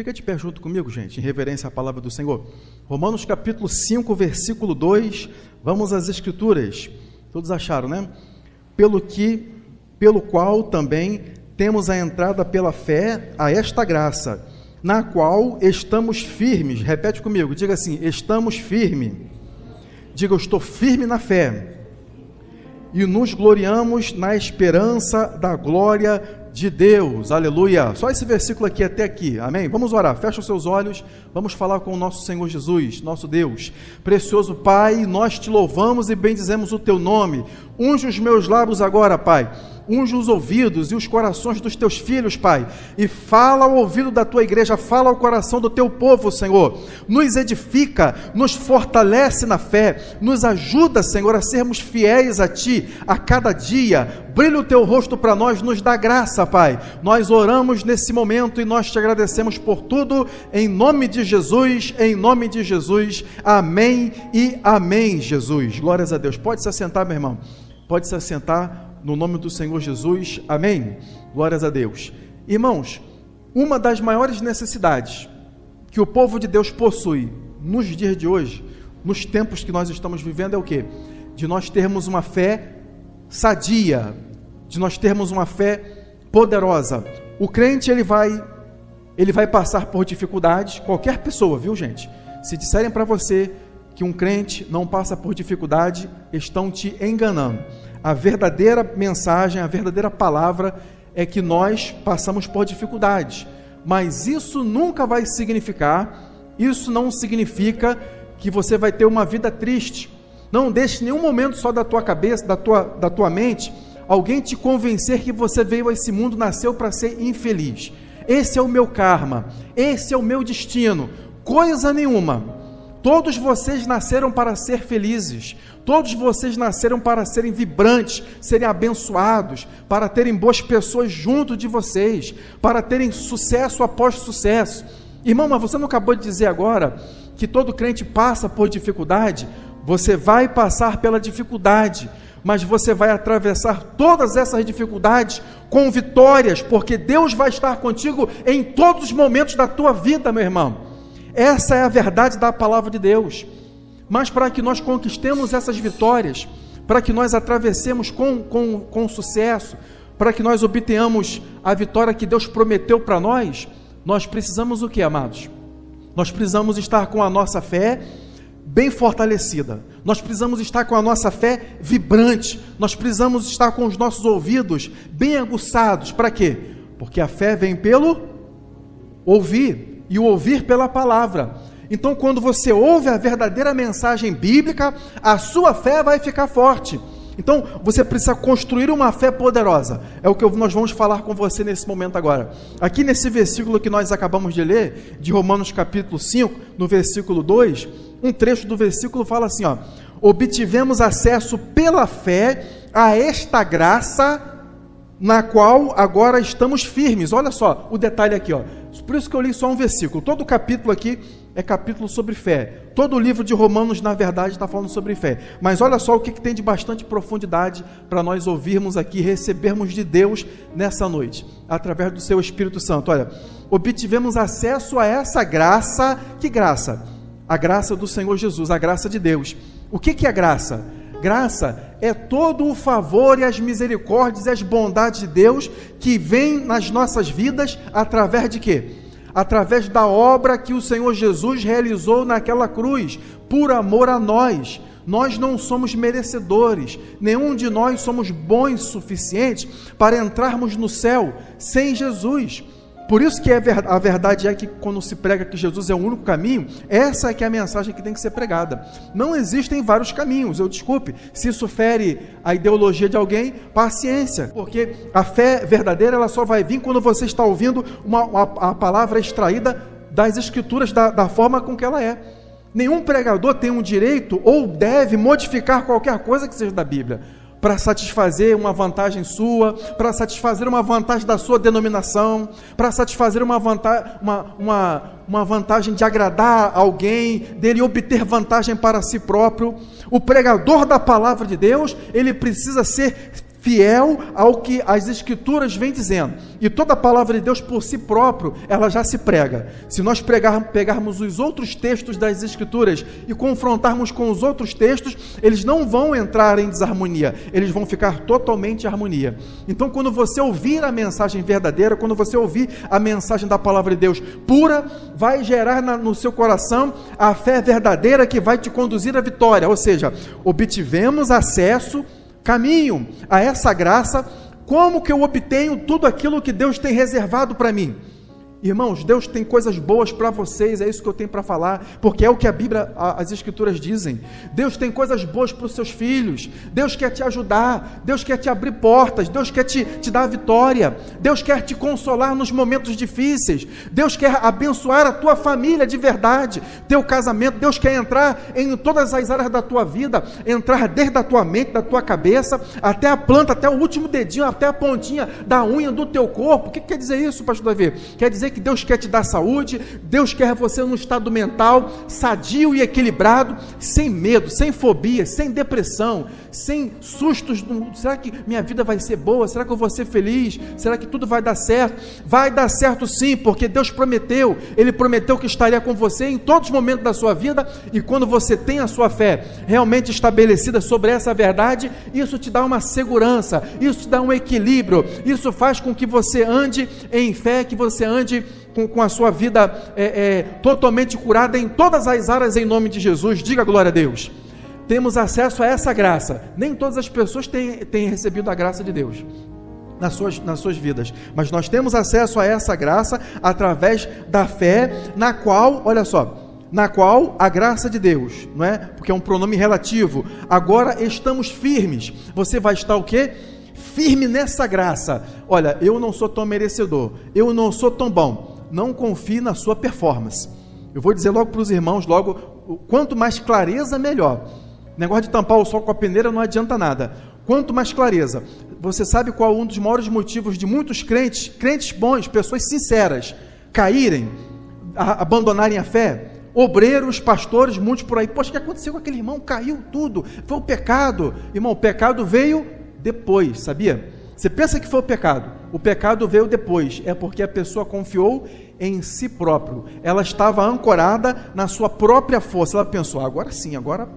Fica de pé junto comigo, gente, em reverência à palavra do Senhor. Romanos capítulo 5, versículo 2. Vamos às Escrituras. Todos acharam, né? Pelo qual também temos a entrada pela fé a esta graça, na qual estamos firmes. Repete comigo, diga assim: estamos firmes. Diga: eu estou firme na fé. E nos gloriamos na esperança da glória de Deus. Aleluia. Só esse versículo aqui até aqui. Amém? Vamos orar. Fecha os seus olhos. Vamos falar com o nosso Senhor Jesus, nosso Deus. Precioso Pai, nós te louvamos e bendizemos o teu nome. Unge os meus lábios agora, Pai. Unge os ouvidos e os corações dos teus filhos, Pai, e fala ao ouvido da tua igreja, fala ao coração do teu povo, Senhor. Nos edifica, nos fortalece na fé, nos ajuda, Senhor, a sermos fiéis a ti a cada dia. Brilha o teu rosto para nós, nos dá graça, Pai. Nós oramos nesse momento e nós te agradecemos por tudo, em nome de Jesus, em nome de Jesus. Amém e amém, Jesus. Glórias a Deus. Pode se assentar, meu irmão. Pode se assentar. No nome do Senhor Jesus, amém? Glórias a Deus. Irmãos, uma das maiores necessidades que o povo de Deus possui nos dias de hoje, nos tempos que nós estamos vivendo, é o quê? De nós termos uma fé sadia, de nós termos uma fé poderosa. O crente, ele vai passar por dificuldades, qualquer pessoa, viu, gente? Se disserem para você que um crente não passa por dificuldade, estão te enganando. A verdadeira mensagem, a verdadeira palavra é que nós passamos por dificuldades, mas isso nunca vai significar, isso não significa que você vai ter uma vida triste. Não deixe nenhum momento só da tua cabeça, da tua mente, alguém te convencer que você veio a esse mundo, nasceu para ser infeliz. Esse é o meu karma, esse é o meu destino. Coisa nenhuma. Todos vocês nasceram para ser felizes, todos vocês nasceram para serem vibrantes, serem abençoados, para terem boas pessoas junto de vocês, para terem sucesso após sucesso. Irmão, mas você não acabou de dizer agora que todo crente passa por dificuldade? Você vai passar pela dificuldade, mas você vai atravessar todas essas dificuldades com vitórias, porque Deus vai estar contigo em todos os momentos da tua vida, meu irmão. Essa é a verdade da palavra de Deus. Mas para que nós conquistemos essas vitórias, para que nós atravessemos com sucesso, para que nós obtenhamos a vitória que Deus prometeu para nós, nós precisamos o que, amados? Nós precisamos estar com a nossa fé bem fortalecida, nós precisamos estar com a nossa fé vibrante, nós precisamos estar com os nossos ouvidos bem aguçados. Para quê? Porque a fé vem pelo ouvir, e o ouvir pela palavra. Então, quando você ouve a verdadeira mensagem bíblica, a sua fé vai ficar forte. Então, você precisa construir uma fé poderosa. É o que nós vamos falar com você nesse momento agora. Aqui nesse versículo que nós acabamos de ler, de Romanos capítulo 5, no versículo 2, um trecho do versículo fala assim, ó: obtivemos acesso pela fé a esta graça, na qual agora estamos firmes. Olha só o detalhe aqui, ó. Por isso que eu li só um versículo. Todo o capítulo aqui é capítulo sobre fé. Todo o livro de Romanos, na verdade, está falando sobre fé. Mas olha só o que tem de bastante profundidade para nós ouvirmos aqui, recebermos de Deus nessa noite, através do seu Espírito Santo. Olha, obtivemos acesso a essa graça. Que graça? A graça do Senhor Jesus, a graça de Deus. O que é graça? Graça é todo o favor e as misericórdias e as bondades de Deus que vem nas nossas vidas através de quê? Através da obra que o Senhor Jesus realizou naquela cruz, por amor a nós. Nós não somos merecedores, nenhum de nós somos bons o suficiente para entrarmos no céu sem Jesus. Por isso que a verdade é que quando se prega que Jesus é o único caminho, essa é que é a mensagem que tem que ser pregada. Não existem vários caminhos, desculpe, se isso fere a ideologia de alguém, paciência, porque a fé verdadeira ela só vai vir quando você está ouvindo a palavra extraída das Escrituras da forma com que ela é. Nenhum pregador tem um direito ou deve modificar qualquer coisa que seja da Bíblia, para satisfazer uma vantagem sua, para satisfazer uma vantagem da sua denominação, para satisfazer uma vantagem de agradar alguém, dele obter vantagem para si próprio. O pregador da palavra de Deus, ele precisa ser fiel ao que as Escrituras vêm dizendo. E toda a palavra de Deus por si próprio, ela já se prega. Se nós pegarmos os outros textos das Escrituras e confrontarmos com os outros textos, eles não vão entrar em desarmonia, eles vão ficar totalmente em harmonia. Então, quando você ouvir a mensagem verdadeira, quando você ouvir a mensagem da palavra de Deus pura, vai gerar no seu coração a fé verdadeira que vai te conduzir à vitória. Ou seja, obtivemos acesso, caminho a essa graça. Como que eu obtenho tudo aquilo que Deus tem reservado para mim? Irmãos, Deus tem coisas boas para vocês, é isso que eu tenho para falar, porque é o que a Bíblia, as Escrituras dizem. Deus tem coisas boas para os seus filhos, Deus quer te ajudar, Deus quer te abrir portas, Deus quer te dar vitória, Deus quer te consolar nos momentos difíceis, Deus quer abençoar a tua família de verdade, teu casamento. Deus quer entrar em todas as áreas da tua vida, entrar desde a tua mente, da tua cabeça, até a planta, até o último dedinho, até a pontinha da unha do teu corpo. O que quer dizer isso, pastor Davi? Quer dizer que Deus quer te dar saúde, Deus quer você num estado mental sadio e equilibrado, sem medo, sem fobia, sem depressão, sem sustos. Será que minha vida vai ser boa? Será que eu vou ser feliz? Será que tudo vai dar certo? Vai dar certo sim, porque Deus prometeu. Ele prometeu que estaria com você em todos os momentos da sua vida, e quando você tem a sua fé realmente estabelecida sobre essa verdade, isso te dá uma segurança, isso te dá um equilíbrio, isso faz com que você ande em fé, que você ande com a sua vida totalmente curada em todas as áreas, em nome de Jesus. Diga glória a Deus. Temos acesso a essa graça. Nem todas as pessoas têm recebido a graça de Deus nas suas vidas, mas nós temos acesso a essa graça através da fé, na qual, olha só, na qual a graça de Deus, não é? Porque é um pronome relativo. Agora estamos firmes. Você vai estar o quê? Firme nessa graça. Olha, eu não sou tão merecedor, eu não sou tão bom. Não confie na sua performance. Eu vou dizer logo para os irmãos, quanto mais clareza, melhor. Negócio de tampar o sol com a peneira não adianta nada. Quanto mais clareza. Você sabe qual é um dos maiores motivos de muitos crentes bons, pessoas sinceras, caírem, abandonarem a fé? Obreiros, pastores, muitos por aí. Poxa, o que aconteceu com aquele irmão? Caiu tudo, foi o pecado. Irmão, o pecado veio depois, sabia? Você pensa que foi o pecado veio depois, é porque a pessoa confiou em si próprio, ela estava ancorada na sua própria força. Ela pensou, agora sim, agora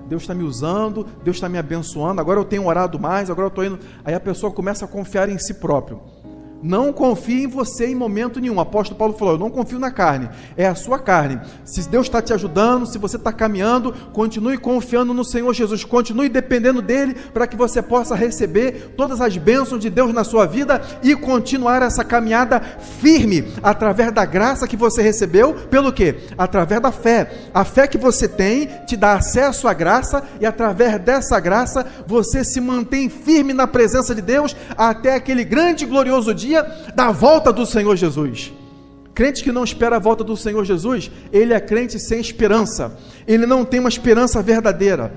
Deus está me usando, Deus está me abençoando, agora eu tenho orado mais, agora eu estou indo. Aí a pessoa começa a confiar em si próprio. Não confie em você em momento nenhum. O apóstolo Paulo falou, eu não confio na carne, é a sua carne. Se Deus está te ajudando, se você está caminhando, continue confiando no Senhor Jesus, continue dependendo dele, para que você possa receber todas as bênçãos de Deus na sua vida e continuar essa caminhada firme, através da graça que você recebeu. Pelo quê? Através da fé. A fé que você tem te dá acesso à graça, e através dessa graça você se mantém firme na presença de Deus até aquele grande e glorioso dia da volta do Senhor Jesus. Crente que não espera a volta do Senhor Jesus, ele é crente sem esperança, ele não tem uma esperança verdadeira.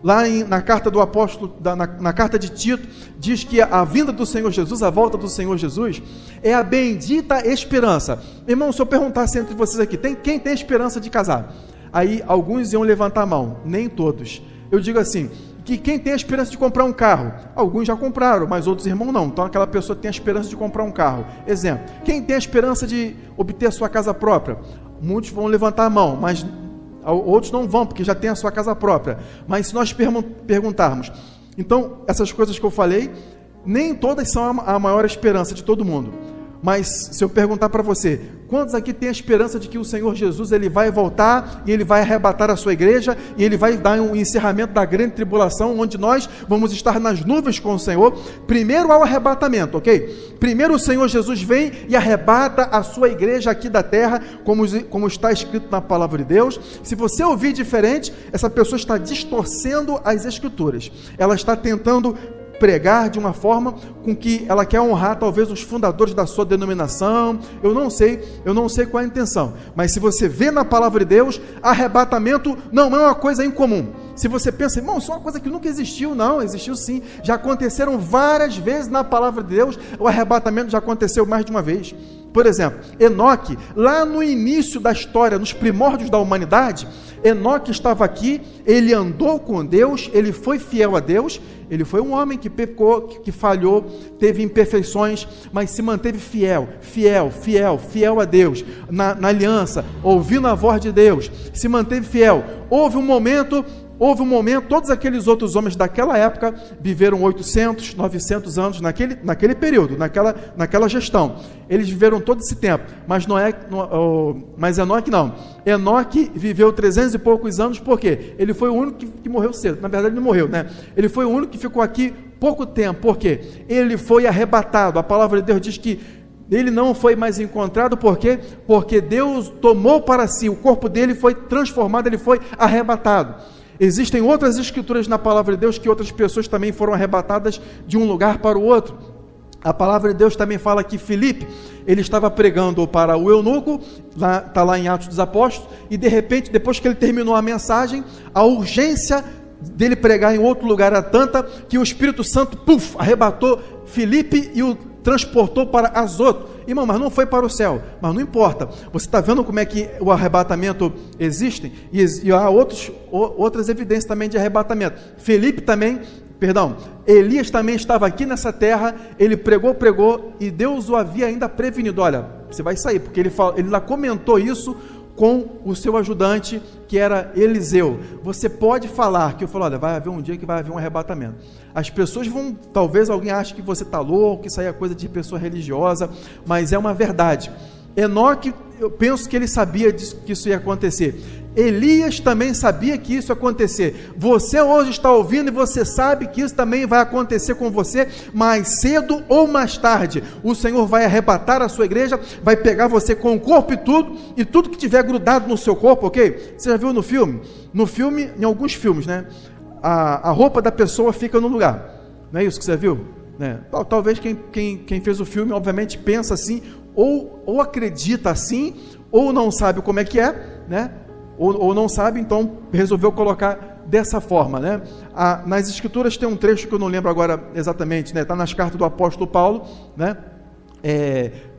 Lá na carta do apóstolo, na carta de Tito, diz que a vinda do Senhor Jesus, a volta do Senhor Jesus, é a bendita esperança. Irmão, se eu perguntasse entre vocês aqui, quem tem esperança de casar? Aí alguns iam levantar a mão, nem todos. Eu digo assim, que quem tem a esperança de comprar um carro? Alguns já compraram, mas outros irmãos não. Então aquela pessoa tem a esperança de comprar um carro. Exemplo, quem tem a esperança de obter a sua casa própria? Muitos vão levantar a mão, mas outros não vão, porque já tem a sua casa própria. Mas se nós perguntarmos, então essas coisas que eu falei, nem todas são a maior esperança de todo mundo. Mas se eu perguntar para você, quantos aqui têm a esperança de que o Senhor Jesus ele vai voltar e ele vai arrebatar a sua igreja e ele vai dar um encerramento da grande tribulação, onde nós vamos estar nas nuvens com o Senhor? Primeiro ao arrebatamento, ok? Primeiro o Senhor Jesus vem e arrebata a sua igreja aqui da terra, como está escrito na palavra de Deus. Se você ouvir diferente, essa pessoa está distorcendo as Escrituras, ela está tentando pregar de uma forma com que ela quer honrar talvez os fundadores da sua denominação. Eu não sei qual é a intenção, mas se você vê na palavra de Deus, arrebatamento não é uma coisa incomum. Se você pensa, irmão, isso é uma coisa que nunca existiu. Não, existiu sim, já aconteceram várias vezes na palavra de Deus. O arrebatamento já aconteceu mais de uma vez. Por exemplo, Enoque, lá no início da história, nos primórdios da humanidade, Enoque estava aqui, ele andou com Deus, ele foi fiel a Deus, ele foi um homem que pecou, que falhou, teve imperfeições, mas se manteve fiel a Deus, na aliança, ouvindo a voz de Deus, se manteve fiel. Houve um momento, todos aqueles outros homens daquela época viveram 800, 900 anos naquele período, naquela gestão. Eles viveram todo esse tempo, mas Enoque não. Enoque viveu 300 e poucos anos, por quê? Ele foi o único que morreu cedo. Na verdade, ele não morreu, né? Ele foi o único que ficou aqui pouco tempo, por quê? Ele foi arrebatado. A palavra de Deus diz que ele não foi mais encontrado, por quê? Porque Deus tomou para si, o corpo dele foi transformado, ele foi arrebatado. Existem outras escrituras na palavra de Deus que outras pessoas também foram arrebatadas de um lugar para o outro. A palavra de Deus também fala que Filipe, ele estava pregando para o eunuco, está lá em Atos dos Apóstolos, e de repente, depois que ele terminou a mensagem, a urgência dele pregar em outro lugar era tanta, que o Espírito Santo, arrebatou Filipe e o transportou para Azoto. Irmão, mas não foi para o céu, mas não importa. Você está vendo como é que o arrebatamento existe? E há outras evidências também de arrebatamento. Elias também estava aqui nessa terra, ele pregou, e Deus o havia ainda prevenido. Olha, você vai sair, porque ele lá comentou isso com o seu ajudante, que era Eliseu. Você pode falar, que eu falo, olha, vai haver um dia que vai haver um arrebatamento. As pessoas talvez alguém ache que você está louco, que isso aí é coisa de pessoa religiosa, mas é uma verdade. Enoque, eu penso que ele sabia que isso ia acontecer. Elias também sabia que isso ia acontecer. Você hoje está ouvindo e você sabe que isso também vai acontecer com você, mais cedo ou mais tarde. O Senhor vai arrebatar a sua igreja, vai pegar você com o corpo e tudo que tiver grudado no seu corpo, ok? Você já viu no filme? No filme, em alguns filmes, né? A roupa da pessoa fica no lugar. Não é isso que você viu? Né? Talvez quem fez o filme, obviamente, pensa assim, ou acredita assim, ou não sabe como é que é, né? Ou não sabe, então resolveu colocar dessa forma, né? Nas escrituras tem um trecho que eu não lembro agora exatamente, né? Está nas cartas do apóstolo Paulo, né?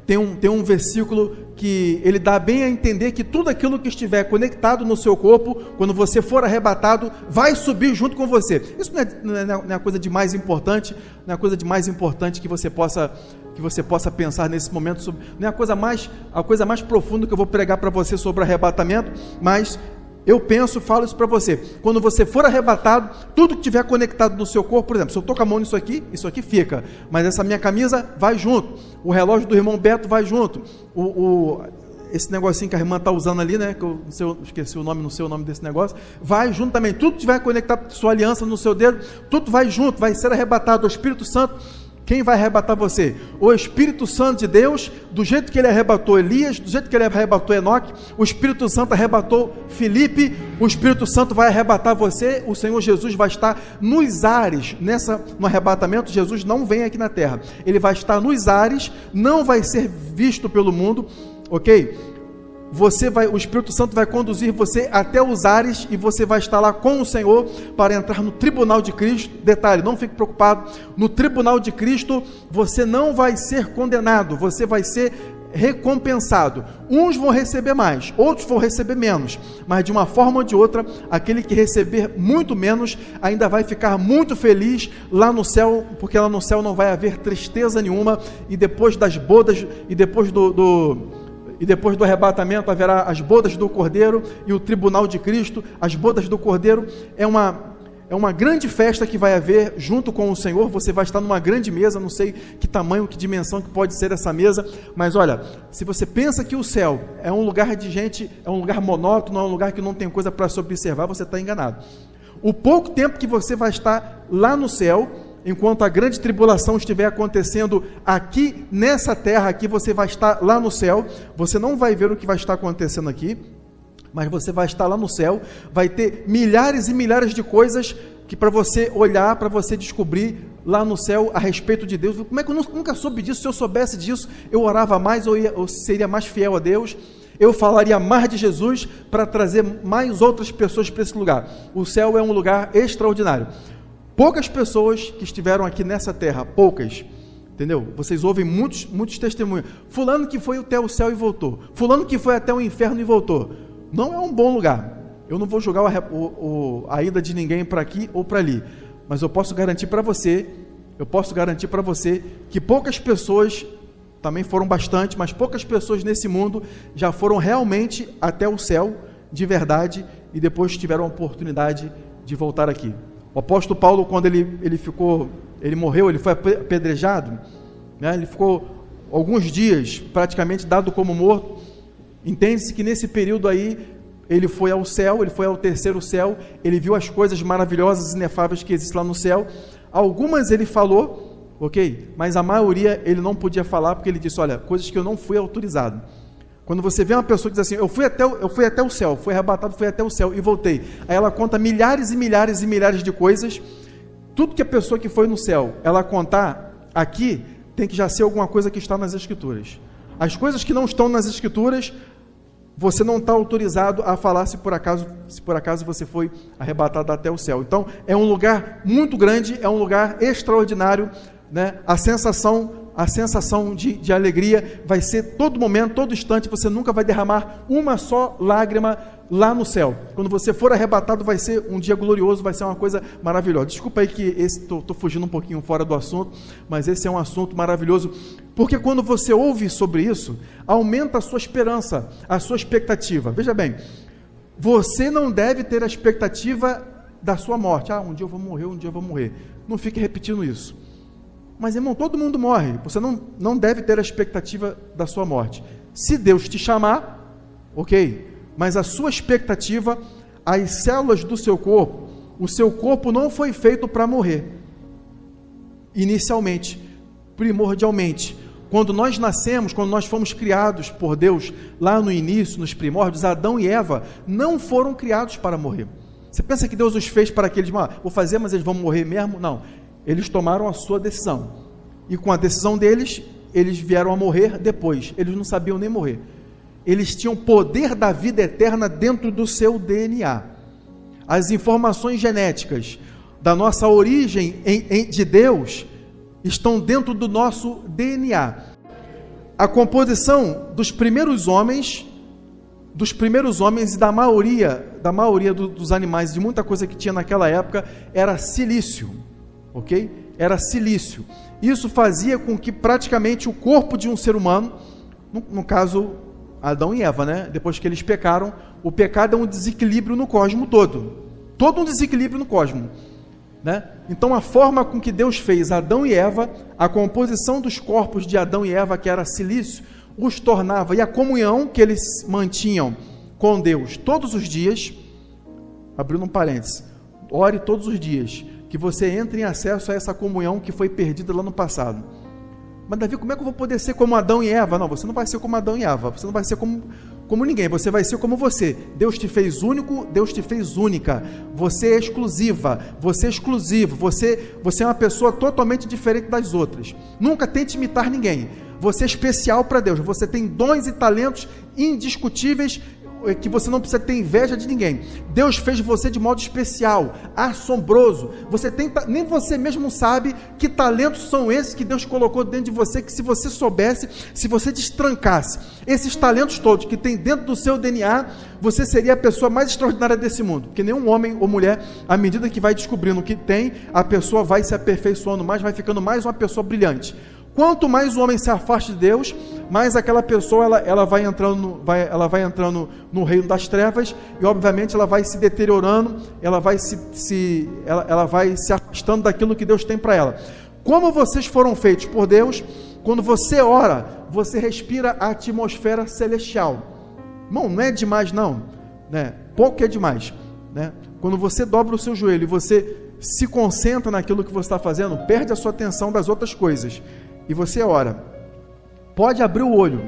Tem um versículo que ele dá bem a entender que tudo aquilo que estiver conectado no seu corpo, quando você for arrebatado, vai subir junto com você. Isso não é a coisa de mais importante, não é a coisa de mais importante que você possa pensar nesse momento, não é a coisa mais profunda que eu vou pregar para você sobre arrebatamento, mas eu falo isso para você, quando você for arrebatado, tudo que tiver conectado no seu corpo, por exemplo, se eu estou com a mão nisso aqui fica, mas essa minha camisa vai junto, o relógio do irmão Beto vai junto, esse negocinho que a irmã está usando ali, né, que eu esqueci o nome, não sei o nome desse negócio, vai junto também, tudo que tiver conectado, sua aliança no seu dedo, tudo vai junto, vai ser arrebatado. O Espírito Santo, quem vai arrebatar você? O Espírito Santo de Deus, do jeito que ele arrebatou Elias, do jeito que ele arrebatou Enoque, o Espírito Santo arrebatou Filipe, o Espírito Santo vai arrebatar você. O Senhor Jesus vai estar nos ares, no arrebatamento. Jesus não vem aqui na terra, ele vai estar nos ares, não vai ser visto pelo mundo, ok? O Espírito Santo vai conduzir você até os ares e você vai estar lá com o Senhor para entrar no tribunal de Cristo. Detalhe, não fique preocupado, no tribunal de Cristo você não vai ser condenado, você vai ser recompensado. Uns vão receber mais, outros vão receber menos, mas de uma forma ou de outra, aquele que receber muito menos ainda vai ficar muito feliz lá no céu, porque lá no céu não vai haver tristeza nenhuma, e depois das bodas, e depois do arrebatamento haverá as bodas do Cordeiro e o tribunal de Cristo. As bodas do Cordeiro é uma grande festa que vai haver junto com o Senhor. Você vai estar numa grande mesa, não sei que tamanho, que dimensão que pode ser essa mesa, mas olha, se você pensa que o céu é um lugar de gente, é um lugar monótono, é um lugar que não tem coisa para se observar, você está enganado. O pouco tempo que você vai estar lá no céu, enquanto a grande tribulação estiver acontecendo aqui nessa terra, aqui você vai estar lá no céu, você não vai ver o que vai estar acontecendo aqui, mas você vai estar lá no céu, vai ter milhares e milhares de coisas que para você olhar, para você descobrir lá no céu a respeito de Deus. Como é que eu nunca soube disso? Se eu soubesse disso, eu orava mais, ou seria mais fiel a Deus, eu falaria mais de Jesus para trazer mais outras pessoas para esse lugar. O céu é um lugar extraordinário. Poucas pessoas que estiveram aqui nessa terra, poucas, Entendeu? Vocês ouvem muitos testemunhos. Fulano que foi até o céu e voltou. Fulano que foi até o inferno e voltou. Não é um bom lugar. Eu não vou julgar a ida de ninguém para aqui ou para ali. Mas eu posso garantir para você, que poucas pessoas, também foram bastante, mas poucas pessoas nesse mundo já foram realmente até o céu, de verdade, e depois tiveram a oportunidade de voltar aqui. O apóstolo Paulo, quando ele morreu, ele foi apedrejado, né? Ele ficou alguns dias praticamente dado como morto. Entende-se que nesse período aí, ele foi ao céu, ele foi ao terceiro céu, ele viu as coisas maravilhosas e inefáveis que existem lá no céu. Algumas ele falou, ok? Mas a maioria ele não podia falar, porque ele disse, olha, coisas que eu não fui autorizado. Quando você vê uma pessoa que diz assim, eu fui até o céu, fui arrebatado, fui até o céu e voltei. Aí ela conta milhares e milhares e milhares de coisas. Tudo que a pessoa que foi no céu, ela contar aqui, tem que já ser alguma coisa que está nas Escrituras. As coisas que não estão nas Escrituras, você não está autorizado a falar se por acaso você foi arrebatado até o céu. Então, é um lugar muito grande, é um lugar extraordinário, né? A sensação de alegria vai ser todo momento, todo instante. Você nunca vai derramar uma só lágrima lá no céu. Quando você for arrebatado, vai ser um dia glorioso, vai ser uma coisa maravilhosa. Desculpa aí que estou fugindo um pouquinho fora do assunto, mas esse é um assunto maravilhoso, porque quando você ouve sobre isso, aumenta a sua esperança, a sua expectativa. Veja bem, você não deve ter a expectativa da sua morte. Um dia eu vou morrer, um dia eu vou morrer. Não fique repetindo isso. Mas, irmão, todo mundo morre. Você não deve ter a expectativa da sua morte. Se Deus te chamar, ok. Mas a sua expectativa, as células do seu corpo, o seu corpo não foi feito para morrer. Inicialmente, primordialmente. Quando nós nascemos, quando nós fomos criados por Deus, lá no início, nos primórdios, Adão e Eva não foram criados para morrer. Você pensa que Deus os fez para que eles, vou fazer, mas eles vão morrer mesmo? Não. Eles tomaram a sua decisão, e com a decisão deles, eles vieram a morrer depois. Eles não sabiam nem morrer. Eles tinham poder da vida eterna dentro do seu DNA. As informações genéticas da nossa origem de Deus estão dentro do nosso DNA. A composição dos primeiros homens e da maioria dos animais, de muita coisa que tinha naquela época, era silício. Ok? Era silício. Isso fazia com que praticamente o corpo de um ser humano, no caso Adão e Eva, né? Depois que eles pecaram, o pecado é um desequilíbrio no cosmos todo um desequilíbrio no cosmos, né? Então a forma com que Deus fez Adão e Eva, a composição dos corpos de Adão e Eva, que era silício, os tornava, e a comunhão que eles mantinham com Deus todos os dias, abrindo um parênteses, ore todos os dias, que você entre em acesso a essa comunhão que foi perdida lá no passado. Mas Davi, como é que eu vou poder ser como Adão e Eva? Não, você não vai ser como Adão e Eva, você não vai ser como ninguém, você vai ser como você. Deus te fez único, Deus te fez única, você é exclusiva, você é exclusivo, você é uma pessoa totalmente diferente das outras. Nunca tente imitar ninguém, você é especial para Deus, você tem dons e talentos indiscutíveis, que você não precisa ter inveja de ninguém. Deus fez você de modo especial, assombroso. Nem você mesmo sabe que talentos são esses que Deus colocou dentro de você, que se você soubesse, se você destrancasse esses talentos todos que tem dentro do seu DNA, você seria a pessoa mais extraordinária desse mundo. Porque nenhum homem ou mulher, à medida que vai descobrindo o que tem, a pessoa vai se aperfeiçoando mais, vai ficando mais uma pessoa brilhante. Quanto mais o homem se afasta de Deus, mais aquela pessoa ela vai entrando no reino das trevas, e obviamente ela vai se deteriorando, ela vai se afastando daquilo que Deus tem para ela. Como vocês foram feitos por Deus, quando você ora, você respira a atmosfera celestial. Irmão, não é demais não, né? Pouco é demais, né? Quando você dobra o seu joelho e você se concentra naquilo que você está fazendo, perde a sua atenção das outras coisas, e você ora, pode abrir o olho,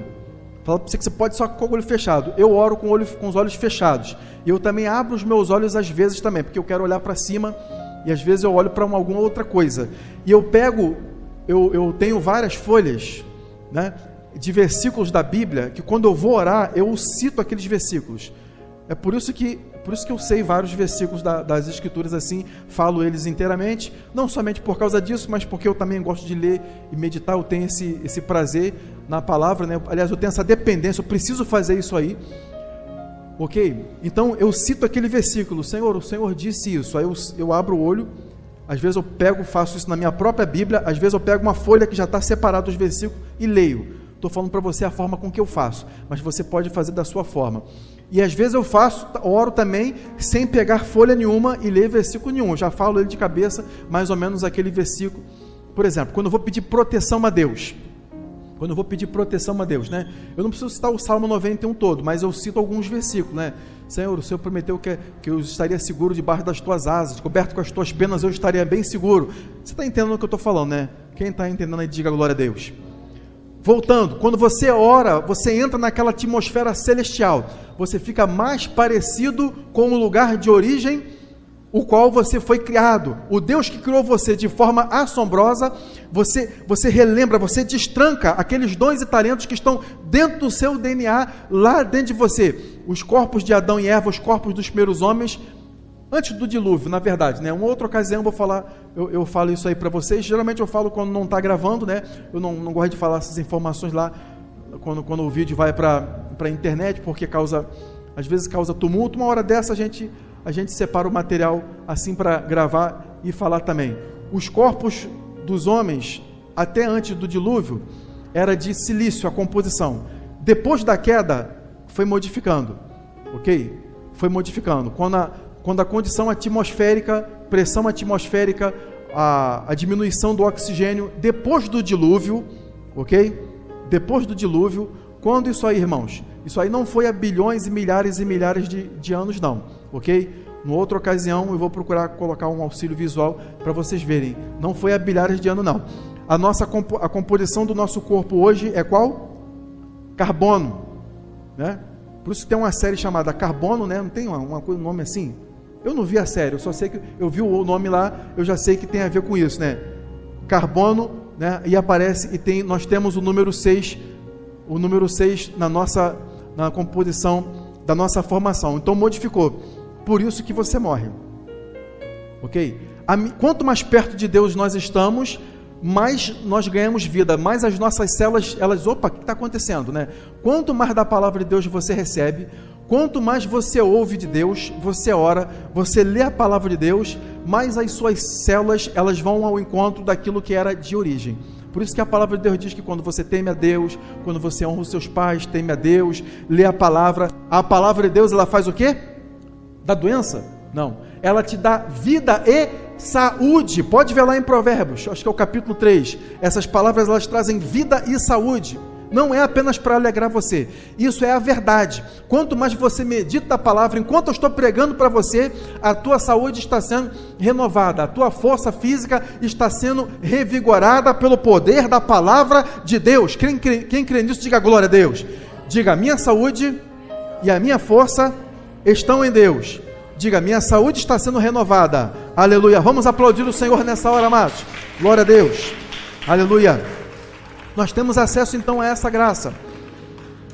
fala para você que você pode só com o olho fechado. Eu oro com os olhos fechados, e eu também abro os meus olhos às vezes também, porque eu quero olhar para cima, e às vezes eu olho para alguma outra coisa, e eu tenho várias folhas, né, de versículos da Bíblia, que quando eu vou orar, eu cito aqueles versículos. É por isso que Por isso que eu sei vários versículos das Escrituras assim, falo eles inteiramente, não somente por causa disso, mas porque eu também gosto de ler e meditar, eu tenho esse prazer na palavra, né? Aliás, eu tenho essa dependência, eu preciso fazer isso aí, ok? Então eu cito aquele versículo, Senhor, o Senhor disse isso, aí eu abro o olho, às vezes eu pego, faço isso na minha própria Bíblia, às vezes eu pego uma folha que já está separada dos versículos e leio. Estou falando para você a forma com que eu faço, mas você pode fazer da sua forma. E às vezes eu oro também sem pegar folha nenhuma e ler versículo nenhum. Eu já falo ele de cabeça, mais ou menos aquele versículo. Por exemplo, quando eu vou pedir proteção a Deus, né? Eu não preciso citar o Salmo 91 todo, mas eu cito alguns versículos, né? Senhor, o Senhor prometeu que eu estaria seguro debaixo das tuas asas, coberto com as tuas penas eu estaria bem seguro. Você está entendendo o que eu estou falando, né? Quem está entendendo aí, diga glória a Deus. Voltando, quando você ora, você entra naquela atmosfera celestial, você fica mais parecido com o lugar de origem, o qual você foi criado. O Deus que criou você de forma assombrosa, você relembra, você destranca aqueles dons e talentos que estão dentro do seu DNA, lá dentro de você. Os corpos de Adão e Eva, os corpos dos primeiros homens, antes do dilúvio, na verdade, né? Uma outra ocasião eu falo isso aí para vocês. Geralmente eu falo quando não está gravando, né? Eu não gosto de falar essas informações lá quando o vídeo vai para a internet, porque às vezes causa tumulto. Uma hora dessa a gente separa o material assim para gravar e falar também. Os corpos dos homens, até antes do dilúvio, era de silício, a composição. Depois da queda, foi modificando, ok? Foi modificando. Quando a condição atmosférica, pressão atmosférica, a diminuição do oxigênio, depois do dilúvio, ok? Depois do dilúvio, quando isso aí, irmãos? Isso aí não foi há bilhões e milhares de anos, não, ok? Numa outra ocasião, eu vou procurar colocar um auxílio visual para vocês verem. Não foi há bilhares de anos, não. A composição do nosso corpo hoje é qual? Carbono, né? Por isso que tem uma série chamada Carbono, né? Não tem um nome assim? Eu não vi a série, eu só sei que eu vi o nome lá, eu já sei que tem a ver com isso, né? Carbono, né? E aparece, nós temos o número 6 na composição da nossa formação. Então modificou. Por isso que você morre. Ok? Quanto mais perto de Deus nós estamos, mais nós ganhamos vida, mais as nossas células, opa, o que está acontecendo, né? Quanto mais da palavra de Deus você recebe, quanto mais você ouve de Deus, você ora, você lê a palavra de Deus, mais as suas células, elas vão ao encontro daquilo que era de origem. Por isso que a palavra de Deus diz que quando você teme a Deus, quando você honra os seus pais, teme a Deus, lê a palavra de Deus, ela faz o quê? Dá doença? Não. Ela te dá vida e saúde. Pode ver lá em Provérbios, acho que é o capítulo 3. Essas palavras, elas trazem vida e saúde. Não é apenas para alegrar você. Isso é a verdade. Quanto mais você medita a palavra, enquanto eu estou pregando para você, a tua saúde está sendo renovada. A tua força física está sendo revigorada pelo poder da palavra de Deus. Quem crê nisso, diga glória a Deus. Diga, a minha saúde e a minha força estão em Deus. Diga, minha saúde está sendo renovada. Aleluia. Vamos aplaudir o Senhor nessa hora, amados. Glória a Deus. Aleluia. Nós temos acesso então a essa graça,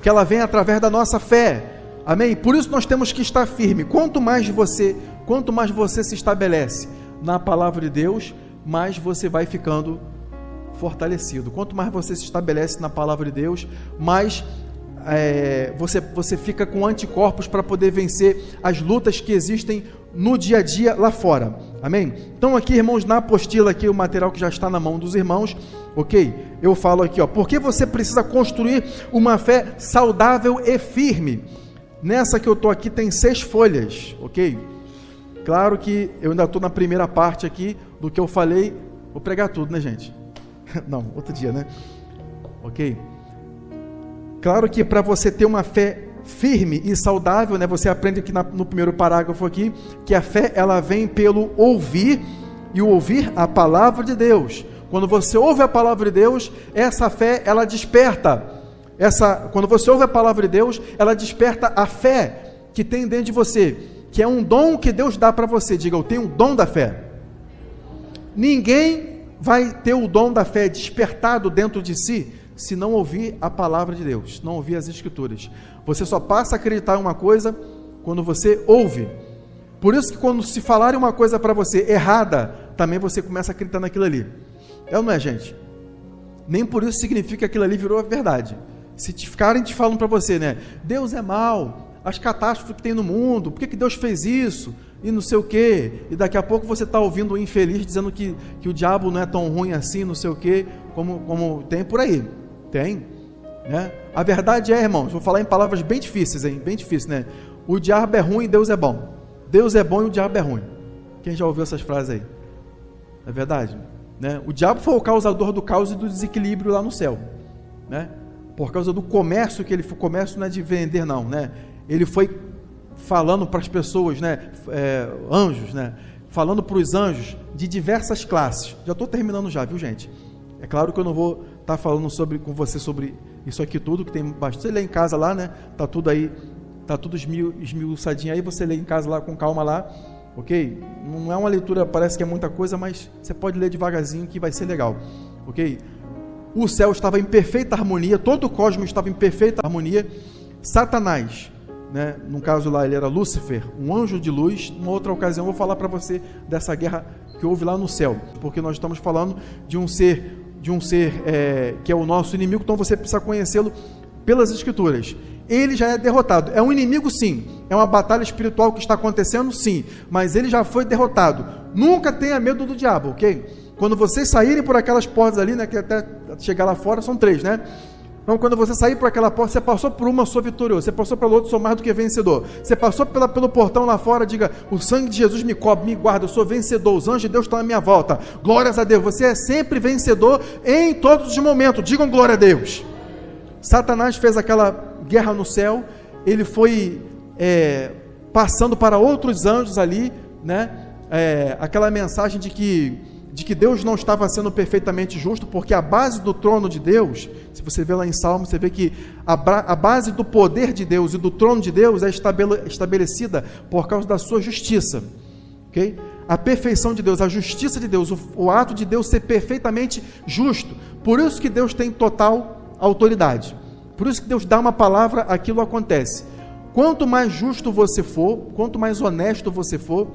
que ela vem através da nossa fé. Amém? Por isso nós temos que estar firme. Quanto mais você se estabelece na palavra de Deus, mais você vai ficando fortalecido. Quanto mais você se estabelece na palavra de Deus, mais você fica com anticorpos para poder vencer as lutas que existem no dia a dia lá fora. Amém? Então aqui, irmãos, na apostila aqui, o material que já está na mão dos irmãos, ok? Eu falo aqui, porque você precisa construir uma fé saudável e firme. Nessa que eu estou aqui tem 6 folhas, ok? Claro que eu ainda estou na primeira parte aqui do que eu falei. Vou pregar tudo, né, gente? Não, outro dia, né? Ok? Claro que para você ter uma fé firme e saudável, né, você aprende aqui no primeiro parágrafo aqui, que a fé, ela vem pelo ouvir, e o ouvir a palavra de Deus. Quando você ouve a palavra de Deus, essa fé, ela desperta. Quando você ouve a palavra de Deus, ela desperta a fé que tem dentro de você, que é um dom que Deus dá para você. Diga, eu tenho o dom da fé. Ninguém vai ter o dom da fé despertado dentro de si, se não ouvir a palavra de Deus, não ouvir as Escrituras. Você só passa a acreditar em uma coisa quando você ouve. Por isso que quando se falarem uma coisa para você errada, também você começa a acreditar naquilo ali. É ou não é, gente? Nem por isso significa que aquilo ali virou a verdade. Se ficarem te falando para você, né? Deus é mau, as catástrofes que tem no mundo, por que Deus fez isso? E não sei o quê. E daqui a pouco você está ouvindo um infeliz dizendo que o diabo não é tão ruim assim, não sei o quê, como tem por aí. Tem, né? A verdade é, irmãos, vou falar em palavras bem difíceis, hein? Bem difíceis, né? O diabo é ruim e Deus é bom. Deus é bom e o diabo é ruim. Quem já ouviu essas frases aí? É verdade, né? O diabo foi o causador do caos e do desequilíbrio lá no céu, né? Por causa do comércio que ele foi, comércio não é de vender não, né? Ele foi falando para as pessoas, né? Anjos, né? Falando para os anjos de diversas classes. Já estou terminando já, viu, gente? É claro que eu não vou estar falando com você sobre isso aqui tudo, que tem bastante. Você lê em casa lá, né? Tá tudo aí, tá tudo esmiuçadinho aí, você lê em casa lá com calma lá, ok? Não é uma leitura, parece que é muita coisa, mas você pode ler devagarzinho que vai ser legal, ok? O céu estava em perfeita harmonia, todo o cosmos estava em perfeita harmonia. Satanás, né? No caso lá ele era Lúcifer, um anjo de luz. Numa outra ocasião eu vou falar para você dessa guerra que houve lá no céu, porque nós estamos falando de um ser que é o nosso inimigo, então você precisa conhecê-lo pelas escrituras. Ele já é derrotado, é um inimigo sim, é uma batalha espiritual que está acontecendo sim, mas ele já foi derrotado. Nunca tenha medo do diabo, ok? Quando vocês saírem por aquelas portas ali, né, que até chegar lá fora são 3, né? Então, quando você sair por aquela porta, você passou por uma, sou vitorioso. Você passou pelo outro, sou mais do que vencedor. Você passou pelo portão lá fora, diga, o sangue de Jesus me cobre, me guarda, eu sou vencedor. Os anjos de Deus estão à minha volta. Glórias a Deus. Você é sempre vencedor em todos os momentos. Digam glória a Deus. Satanás fez aquela guerra no céu. Ele foi passando para outros anjos ali, né? Aquela mensagem de que Deus não estava sendo perfeitamente justo, porque a base do trono de Deus, se você vê lá em Salmo, você vê que a base do poder de Deus e do trono de Deus é estabelecida por causa da sua justiça, ok? A perfeição de Deus, a justiça de Deus, o ato de Deus ser perfeitamente justo, por isso que Deus tem total autoridade, por isso que Deus dá uma palavra, aquilo acontece. Quanto mais justo você for, quanto mais honesto você for,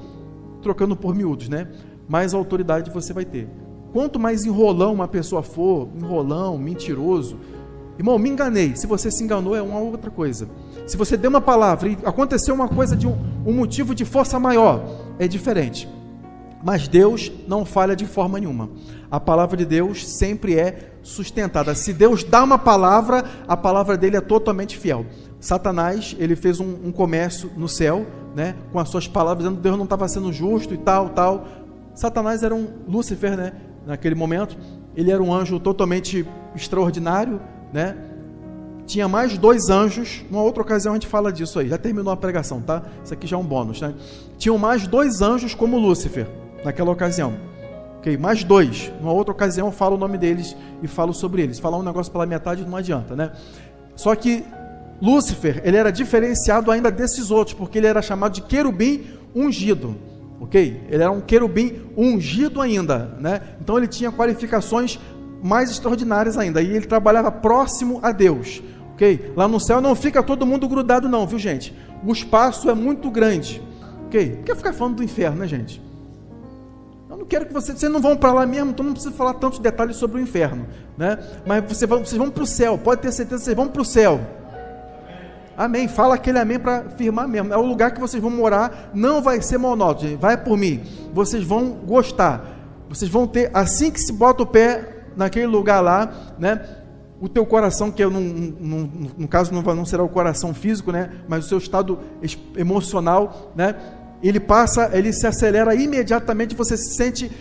trocando por miúdos, né? Mais autoridade você vai ter. Quanto mais enrolão uma pessoa for, mentiroso, irmão, me enganei, se você se enganou é uma outra coisa. Se você deu uma palavra e aconteceu uma coisa de um motivo de força maior, é diferente. Mas Deus não falha de forma nenhuma. A palavra de Deus sempre é sustentada. Se Deus dá uma palavra, a palavra dele é totalmente fiel. Satanás, ele fez um comércio no céu, né, com as suas palavras, dizendo que Deus não estava sendo justo e tal. Satanás era um Lúcifer, né? Naquele momento, ele era um anjo totalmente extraordinário, né? Tinha mais 2 anjos, numa outra ocasião a gente fala disso aí, já terminou a pregação, tá? Isso aqui já é um bônus, né? Tinham mais 2 anjos como Lúcifer, naquela ocasião, ok? Mais 2, numa outra ocasião eu falo o nome deles e falo sobre eles. Falar um negócio pela metade não adianta, né? Só que Lúcifer, ele era diferenciado ainda desses outros, porque ele era chamado de querubim ungido. Ok? Ele era um querubim ungido ainda, né? Então ele tinha qualificações mais extraordinárias ainda, e ele trabalhava próximo a Deus, ok? Lá no céu não fica todo mundo grudado não, viu, gente? O espaço é muito grande, ok? Por que ficar falando do inferno, né, gente? Eu não quero que vocês não vão para lá mesmo, então não precisa falar tantos detalhes sobre o inferno, né? Mas vocês vão para o céu, pode ter certeza que vocês vão para o céu. Amém, fala aquele amém para afirmar mesmo, é o lugar que vocês vão morar, não vai ser monótono, vai por mim, vocês vão gostar, vocês vão ter, assim que se bota o pé naquele lugar lá, né, o teu coração, que no caso não será o coração físico, né, mas o seu estado emocional, né, ele se acelera imediatamente, você se sente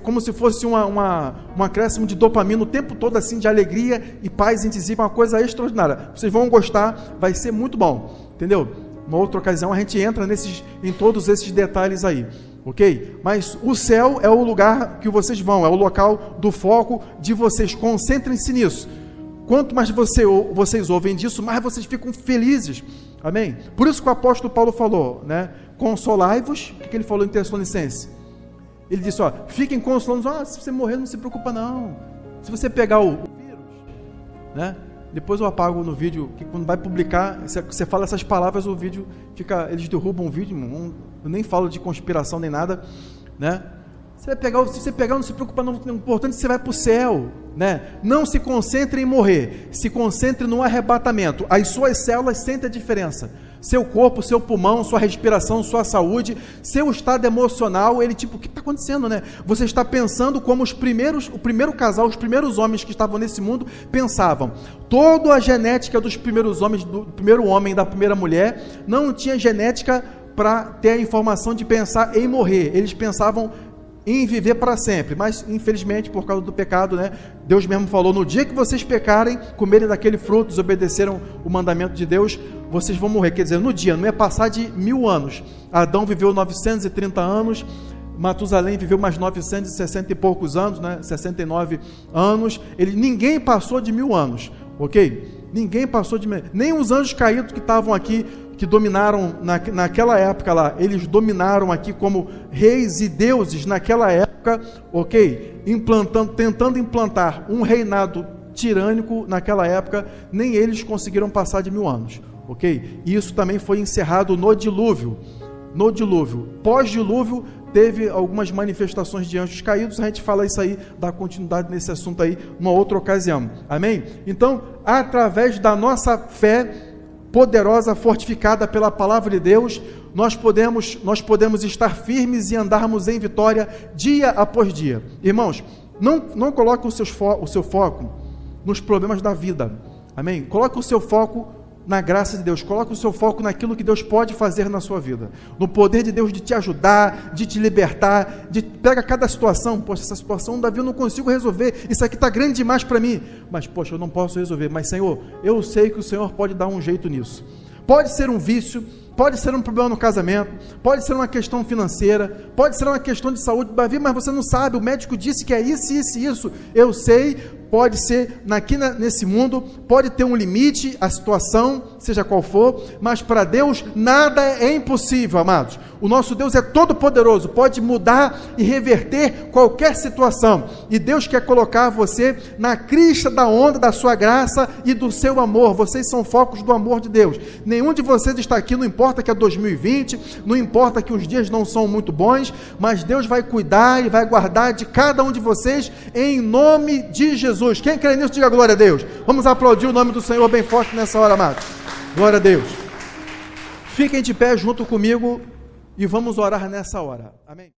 como se fosse um acréscimo de dopamina o tempo todo, assim, de alegria e paz indizível, uma coisa extraordinária. Vocês vão gostar, vai ser muito bom, entendeu? Uma outra ocasião a gente entra em todos esses detalhes aí, ok? Mas o céu é o lugar que vocês vão, é o local do foco de vocês, concentrem-se nisso. Quanto mais vocês ouvem disso, mais vocês ficam felizes, amém? Por isso que o apóstolo Paulo falou, né? Consolai-vos, o que ele falou em Tessalonicenses? Ele disse, fiquem consolando, se você morrer não se preocupa não, se você pegar o vírus, né? Depois eu apago no vídeo, que quando vai publicar, você fala essas palavras, o vídeo fica, eles derrubam o vídeo, eu nem falo de conspiração nem nada, né? Se você pegar, não se preocupa, não, o importante é que você vai para o céu, né? Não se concentre em morrer, se concentre no arrebatamento. As suas células sentem a diferença. Seu corpo, seu pulmão, sua respiração, sua saúde, seu estado emocional, ele tipo, o que está acontecendo, né? Você está pensando como o primeiro casal, os primeiros homens que estavam nesse mundo pensavam. Toda a genética dos primeiros homens, do primeiro homem e da primeira mulher, não tinha genética para ter a informação de pensar em morrer. Eles pensavam em viver para sempre, mas infelizmente por causa do pecado, né, Deus mesmo falou, no dia que vocês pecarem, comerem daquele fruto, desobedeceram o mandamento de Deus, vocês vão morrer, quer dizer, no dia, não ia passar de 1000 anos, Adão viveu 930 anos, Matusalém viveu mais 960 e poucos anos, né, 69 anos, ninguém passou de 1000 anos, ok? Ninguém passou de... Nem os anjos caídos que estavam aqui, que dominaram naquela época lá, eles dominaram aqui como reis e deuses naquela época, ok? Tentando implantar um reinado tirânico naquela época, nem eles conseguiram passar de 1000 anos, ok? E isso também foi encerrado no dilúvio. No dilúvio. Pós-dilúvio, teve algumas manifestações de anjos caídos, a gente fala isso aí, dá continuidade nesse assunto aí, numa outra ocasião, amém? Então, através da nossa fé poderosa, fortificada pela palavra de Deus, nós podemos estar firmes e andarmos em vitória dia após dia. Irmãos, não coloque o seu foco nos problemas da vida, amém? Coloque o seu foco na graça de Deus, coloque o seu foco naquilo que Deus pode fazer na sua vida, no poder de Deus de te ajudar, de te libertar, pega cada situação, poxa, essa situação, Davi, eu não consigo resolver, isso aqui está grande demais para mim, mas poxa, eu não posso resolver, mas Senhor, eu sei que o Senhor pode dar um jeito nisso, pode ser um vício, pode ser um problema no casamento, pode ser uma questão financeira, pode ser uma questão de saúde, Davi, mas você não sabe, o médico disse que é isso, eu sei, pode ser, nesse mundo, pode ter um limite, a situação, seja qual for, mas para Deus nada é impossível, amados. O nosso Deus é todo poderoso, pode mudar e reverter qualquer situação, e Deus quer colocar você na crista da onda da sua graça e do seu amor. Vocês são focos do amor de Deus. Nenhum de vocês está aqui, não importa que é 2020, não importa que os dias não são muito bons, mas Deus vai cuidar e vai guardar de cada um de vocês em nome de Jesus. Quem crê nisso, diga glória a Deus. Vamos aplaudir o nome do Senhor bem forte nessa hora, amados. Glória a Deus. Fiquem de pé junto comigo e vamos orar nessa hora. Amém.